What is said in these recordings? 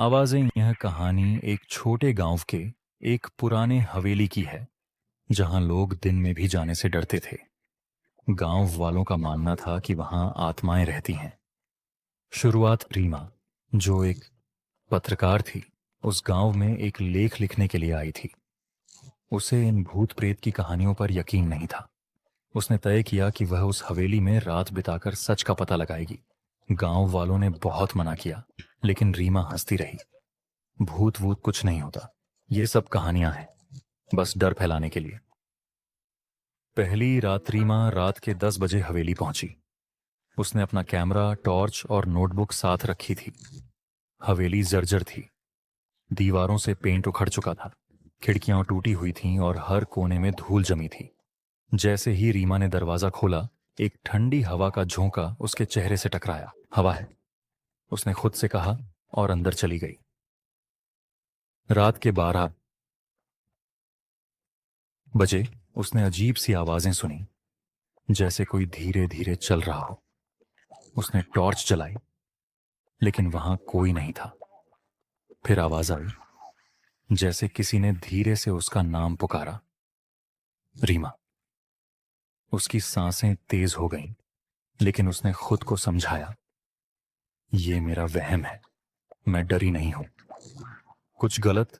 आवाजें। यह कहानी एक छोटे गांव के एक पुराने हवेली की है, जहां लोग दिन में भी जाने से डरते थे। गांव वालों का मानना था कि वहां आत्माएं रहती हैं। शुरुआत रीमा, जो एक पत्रकार थी, उस गांव में एक लेख लिखने के लिए आई थी। उसे इन भूत प्रेत की कहानियों पर यकीन नहीं था। उसने तय किया कि वह उस हवेली में रात बिताकर सच का पता लगाएगी। गांव वालों ने बहुत मना किया, लेकिन रीमा हंसती रही। भूत वूत कुछ नहीं होता, ये सब कहानियां हैं, बस डर फैलाने के लिए। पहली रात रीमा रात के 10 बजे हवेली पहुंची। उसने अपना कैमरा, टॉर्च और नोटबुक साथ रखी थी। हवेली जर्जर थी। दीवारों से पेंट उखड़ चुका था, खिड़कियां टूटी हुई थीं और हर कोने में धूल जमी थी। जैसे ही रीमा ने दरवाजा खोला, एक ठंडी हवा का झोंका उसके चेहरे से टकराया। हवा है, उसने खुद से कहा, और अंदर चली गई। रात के 12 बजे उसने अजीब सी आवाजें सुनी, जैसे कोई धीरे धीरे चल रहा हो। उसने टॉर्च जलाई, लेकिन वहां कोई नहीं था। फिर आवाज आई, जैसे किसी ने धीरे से उसका नाम पुकारा, रीमा। उसकी सांसें तेज हो गईं, लेकिन उसने खुद को समझाया, ये मेरा वहम है, मैं डरी नहीं हूं। कुछ गलत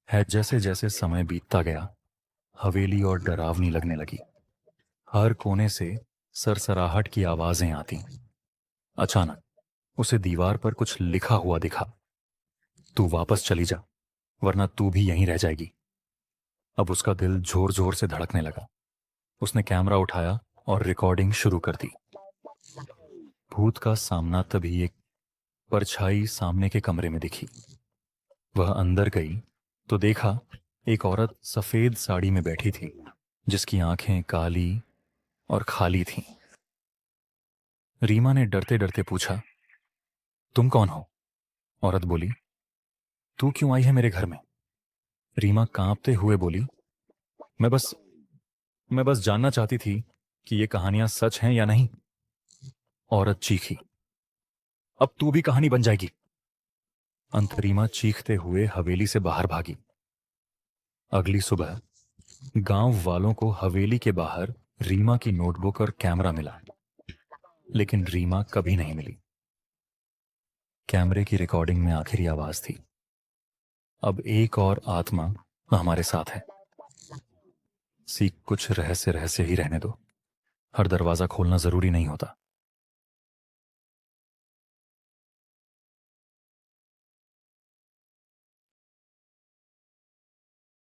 है। जैसे जैसे समय बीतता गया, हवेली और डरावनी लगने लगी। हर कोने से सरसराहट की आवाजें आती। अचानक उसे दीवार पर कुछ लिखा हुआ दिखा, तू वापस चली जा, वरना तू भी यहीं रह जाएगी। अब उसका दिल जोर जोर से धड़कने लगा। उसने कैमरा उठाया और रिकॉर्डिंग शुरू कर दी। भूत का सामना तभी एक परछाई सामने के कमरे में दिखी। वह अंदर गई तो देखा, एक औरत सफेद साड़ी में बैठी थी, जिसकी आंखें काली और खाली थीं। रीमा ने डरते डरते पूछा, तुम कौन हो? औरत बोली, तू क्यों आई है मेरे घर में? रीमा कांपते हुए बोली, मैं बस मैं बस जानना चाहती थी कि ये कहानियां सच हैं या नहीं। औरत चीखी, अब तू भी कहानी बन जाएगी। अंतरीमा चीखते हुए हवेली से बाहर भागी। अगली सुबह गांव वालों को हवेली के बाहर रीमा की नोटबुक और कैमरा मिला, लेकिन रीमा कभी नहीं मिली। कैमरे की रिकॉर्डिंग में आखिरी आवाज थी, अब एक और आत्मा हमारे साथ है। सीख कुछ रहस्य रहस्य ही रहने दो। हर दरवाजा खोलना जरूरी नहीं होता।